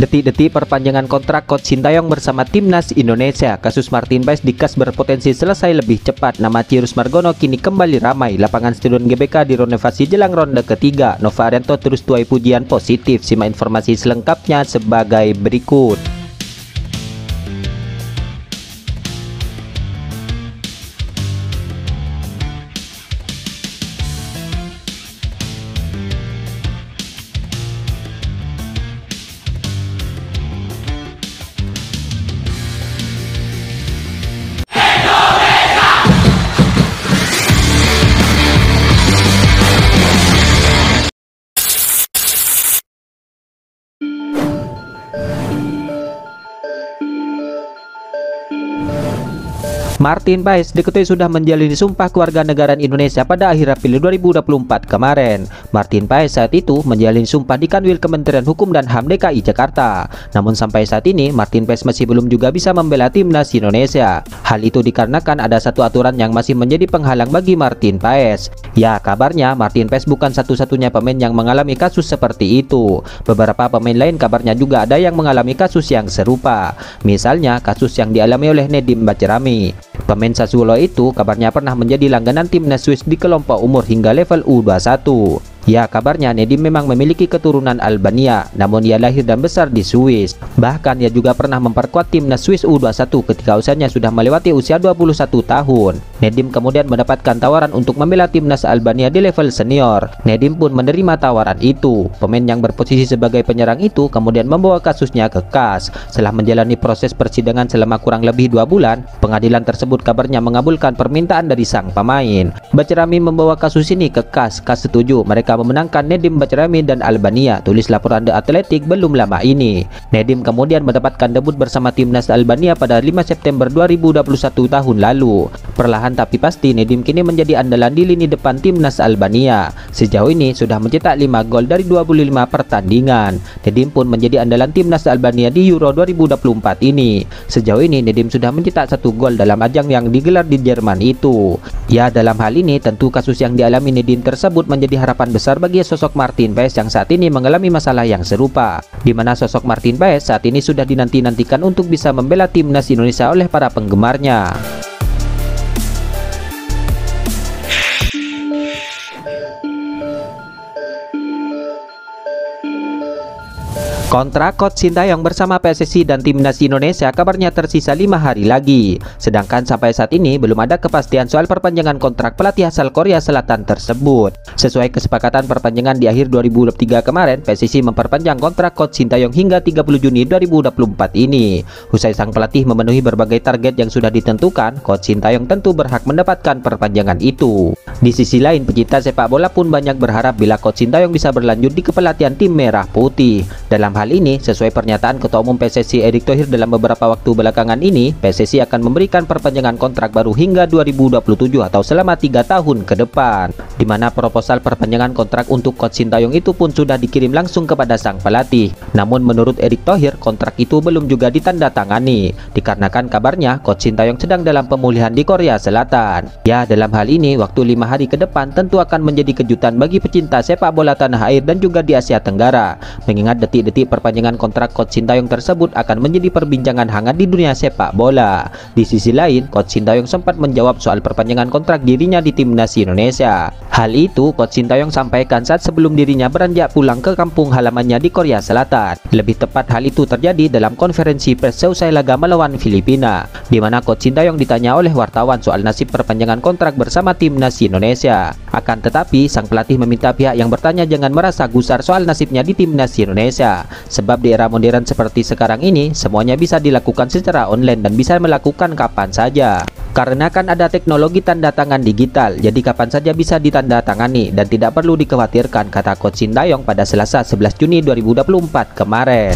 Detik-detik perpanjangan kontrak Coach Sintayong bersama Timnas Indonesia. Kasus Martin Paes di KAS berpotensi selesai lebih cepat. Nama Cyrus Margono kini kembali ramai. Lapangan Stadion GBK direnovasi jelang ronde ketiga. Nova Arianto terus tuai pujian positif. Simak informasi selengkapnya sebagai berikut. Martin Paes diketahui sudah menjalani sumpah kewarganegaraan Indonesia pada akhir April 2024 kemarin. Martin Paes saat itu menjalani sumpah di Kanwil Kementerian Hukum dan HAM DKI Jakarta. Namun sampai saat ini Martin Paes masih belum juga bisa membela Timnas Indonesia. Hal itu dikarenakan ada satu aturan yang masih menjadi penghalang bagi Martin Paes. Ya, kabarnya Martin Paes bukan satu-satunya pemain yang mengalami kasus seperti itu. Beberapa pemain lain kabarnya juga ada yang mengalami kasus yang serupa. Misalnya kasus yang dialami oleh Nedim Bacrami. Pemain Sassuolo itu kabarnya pernah menjadi langganan timnas Swiss di kelompok umur hingga level U21. Ya, kabarnya Nedim memang memiliki keturunan Albania, namun ia lahir dan besar di Swiss. Bahkan ia juga pernah memperkuat timnas Swiss U21 ketika usianya sudah melewati usia 21 tahun. Nedim kemudian mendapatkan tawaran untuk membela timnas Albania di level senior. Nedim pun menerima tawaran itu. Pemain yang berposisi sebagai penyerang itu kemudian membawa kasusnya ke KAS. Setelah menjalani proses persidangan selama kurang lebih 2 bulan, pengadilan tersebut kabarnya mengabulkan permintaan dari sang pemain. Bacrami membawa kasus ini ke KAS. KAS setuju mereka memenangkan Nedim Bacrami dan Albania, tulis laporan The Athletic belum lama ini. Nedim kemudian mendapatkan debut bersama timnas Albania pada 5 September 2021 tahun lalu. Perlahan tapi pasti Nedim kini menjadi andalan di lini depan timnas Albania. Sejauh ini sudah mencetak 5 gol dari 25 pertandingan. Nedim pun menjadi andalan timnas Albania di Euro 2024 ini. Sejauh ini Nedim sudah mencetak 1 gol dalam ajang yang digelar di Jerman itu. Ya, dalam hal ini tentu kasus yang dialami Nedim tersebut menjadi harapan besar bagi sosok Martin Paes yang saat ini mengalami masalah yang serupa, di mana sosok Martin Paes saat ini sudah dinanti-nantikan untuk bisa membela timnas Indonesia oleh para penggemarnya. Kontrak Coach Sintayong bersama PSSI dan Timnas Indonesia kabarnya tersisa 5 hari lagi. Sedangkan sampai saat ini belum ada kepastian soal perpanjangan kontrak pelatih asal Korea Selatan tersebut. Sesuai kesepakatan perpanjangan di akhir 2023 kemarin, PSSI memperpanjang kontrak Coach Sintayong hingga 30 Juni 2024 ini. Usai sang pelatih memenuhi berbagai target yang sudah ditentukan, Coach Sintayong tentu berhak mendapatkan perpanjangan itu. Di sisi lain, pecinta sepak bola pun banyak berharap bila Coach Sintayong bisa berlanjut di kepelatihan tim Merah Putih. Dalam hal ini, sesuai pernyataan Ketua Umum PSSI Erick Thohir dalam beberapa waktu belakangan ini, PSSI akan memberikan perpanjangan kontrak baru hingga 2027 atau selama 3 tahun ke depan. Di mana proposal perpanjangan kontrak untuk Coach Sintayong itu pun sudah dikirim langsung kepada sang pelatih. Namun menurut Erick Thohir, kontrak itu belum juga ditandatangani, dikarenakan kabarnya Coach Sintayong sedang dalam pemulihan di Korea Selatan. Ya, dalam hal ini, waktu 5 hari ke depan tentu akan menjadi kejutan bagi pecinta sepak bola tanah air dan juga di Asia Tenggara, mengingat detik-detik perpanjangan kontrak Coach Sintayong tersebut akan menjadi perbincangan hangat di dunia sepak bola. Di sisi lain, Coach Sintayong sempat menjawab soal perpanjangan kontrak dirinya di Timnas Indonesia. Hal itu Coach Sintayong sampaikan saat sebelum dirinya beranjak pulang ke kampung halamannya di Korea Selatan. Lebih tepat hal itu terjadi dalam konferensi pers seusai laga melawan Filipina, di mana Coach Sintayong ditanya oleh wartawan soal nasib perpanjangan kontrak bersama Timnas Indonesia. Akan tetapi, sang pelatih meminta pihak yang bertanya jangan merasa gusar soal nasibnya di Timnas Indonesia. Sebab di era modern seperti sekarang ini, semuanya bisa dilakukan secara online dan bisa melakukan kapan saja. Karena kan ada teknologi tanda tangan digital, jadi kapan saja bisa ditandatangani dan tidak perlu dikhawatirkan, kata Coach Sintayong pada Selasa 11 Juni 2024 kemarin.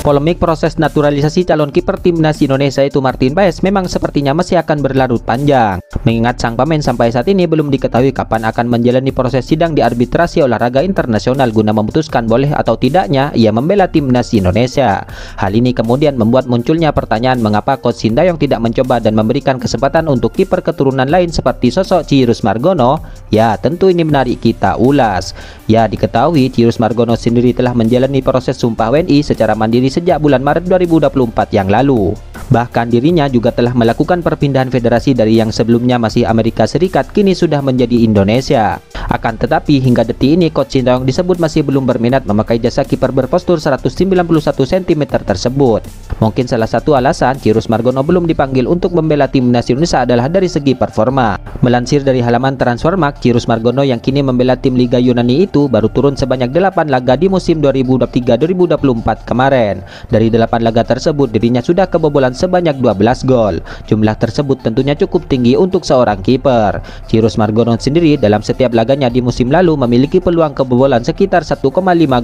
Polemik proses naturalisasi calon kiper timnas Indonesia itu Martin Paes memang sepertinya masih akan berlarut panjang, mengingat sang pemain sampai saat ini belum diketahui kapan akan menjalani proses sidang di arbitrasi olahraga internasional guna memutuskan boleh atau tidaknya ia membela timnas Indonesia. Hal ini kemudian membuat munculnya pertanyaan mengapa Coach Sintayong tidak mencoba dan memberikan kesempatan untuk kiper keturunan lain seperti sosok Cyrus Margono. Ya, tentu ini menarik kita ulas. Ya, diketahui Cyrus Margono sendiri telah menjalani proses sumpah WNI secara mandiri sejak bulan Maret 2024 yang lalu. Bahkan dirinya juga telah melakukan perpindahan federasi dari yang sebelumnya masih Amerika Serikat kini sudah menjadi Indonesia. Akan tetapi hingga detik ini Coach Sintayong disebut masih belum berminat memakai jasa kiper berpostur 191 cm tersebut. Mungkin salah satu alasan Cyrus Margono belum dipanggil untuk membela timnas Indonesia adalah dari segi performa. Melansir dari halaman Transfermarkt, Cyrus Margono yang kini membela tim Liga Yunani itu baru turun sebanyak 8 laga di musim 2023-2024 kemarin. Dari 8 laga tersebut dirinya sudah kebobolan sebanyak 12 gol. Jumlah tersebut tentunya cukup tinggi untuk seorang kiper. Cyrus Margono sendiri dalam setiap laganya di musim lalu memiliki peluang kebobolan sekitar 1,5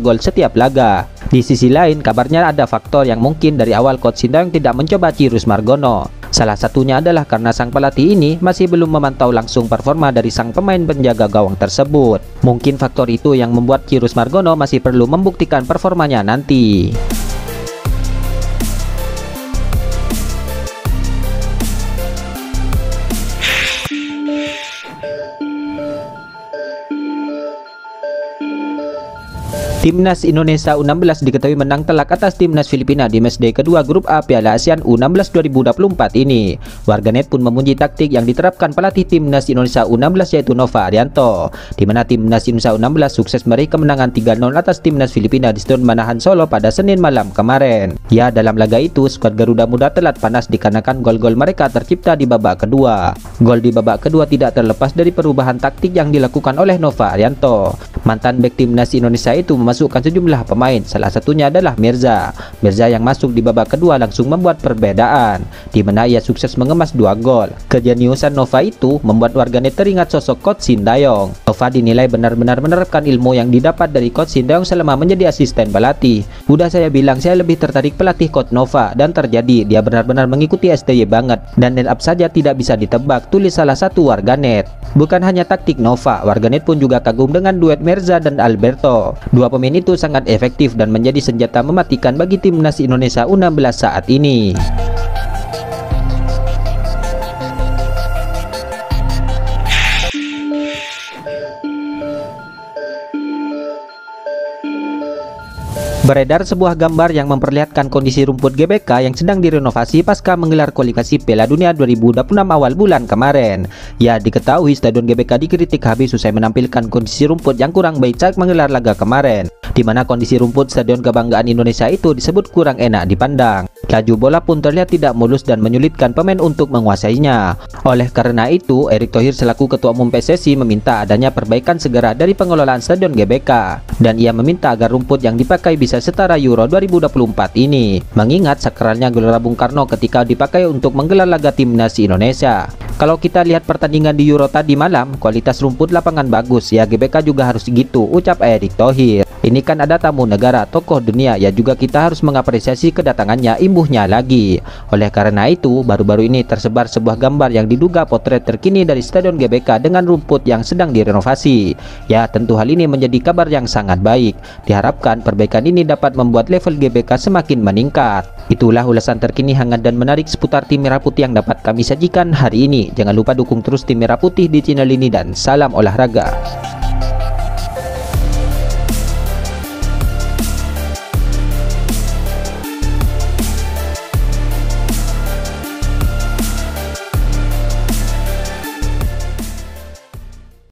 gol setiap laga. Di sisi lain, kabarnya ada faktor yang mungkin dari awal Coach Sintayong tidak mencoba Cyrus Margono. Salah satunya adalah karena sang pelatih ini masih belum memantau langsung performa dari sang pemain penjaga gawang tersebut. Mungkin faktor itu yang membuat Cyrus Margono masih perlu membuktikan performanya nanti. Timnas Indonesia U16 diketahui menang telak atas timnas Filipina di matchday kedua grup A Piala ASEAN U16 2024 ini. Warganet pun memuji taktik yang diterapkan pelatih timnas Indonesia U16 yaitu Nova Arianto, di mana timnas Indonesia U16 sukses meraih kemenangan 3-0 atas timnas Filipina di Stadion Manahan Solo pada Senin malam kemarin. Ya, dalam laga itu skuad Garuda Muda telat panas dikarenakan gol-gol mereka tercipta di babak kedua. Gol di babak kedua tidak terlepas dari perubahan taktik yang dilakukan oleh Nova Arianto. Mantan bek timnas Indonesia itu memasukkan sejumlah pemain, salah satunya adalah Mirza. Mirza yang masuk di babak kedua langsung membuat perbedaan, di mana ia sukses mengemas 2 gol. Kejeniusan Nova itu membuat warganet teringat sosok Coach Sintayong. Nova dinilai benar-benar menerapkan ilmu yang didapat dari Coach Sintayong selama menjadi asisten pelatih. Udah saya bilang saya lebih tertarik pelatih Coach Nova, dan terjadi dia benar-benar mengikuti STY banget, dan line up saja tidak bisa ditebak, tulis salah satu warganet. Bukan hanya taktik Nova, warganet pun juga kagum dengan duet Mirza dan Alberto. Dua pemain itu sangat efektif dan menjadi senjata mematikan bagi timnas Indonesia U16 saat ini. Beredar sebuah gambar yang memperlihatkan kondisi rumput GBK yang sedang direnovasi pasca menggelar kualifikasi Piala Dunia 2026 awal bulan kemarin. Ya, diketahui Stadion GBK dikritik habis usai menampilkan kondisi rumput yang kurang baik saat menggelar laga kemarin, di mana kondisi rumput Stadion Kebanggaan Indonesia itu disebut kurang enak dipandang. Laju bola pun terlihat tidak mulus dan menyulitkan pemain untuk menguasainya. Oleh karena itu, Erick Thohir selaku Ketua Umum PSSI meminta adanya perbaikan segera dari pengelolaan Stadion GBK, dan ia meminta agar rumput yang dipakai bisa setara Euro 2024 ini, mengingat sakralnya Gelora Bung Karno ketika dipakai untuk menggelar laga timnas Indonesia. Kalau kita lihat pertandingan di Euro tadi malam, kualitas rumput lapangan bagus, ya GBK juga harus gitu, ucap Erick Thohir. Ini kan ada tamu negara, tokoh dunia, ya juga kita harus mengapresiasi kedatangannya, imbuhnya lagi. Oleh karena itu, baru-baru ini tersebar sebuah gambar yang diduga potret terkini dari Stadion GBK dengan rumput yang sedang direnovasi. Ya, tentu hal ini menjadi kabar yang sangat baik. Diharapkan perbaikan ini dapat membuat level GBK semakin meningkat. Itulah ulasan terkini hangat dan menarik seputar tim Merah Putih yang dapat kami sajikan hari ini. Jangan lupa dukung terus tim Merah Putih di channel ini dan salam olahraga.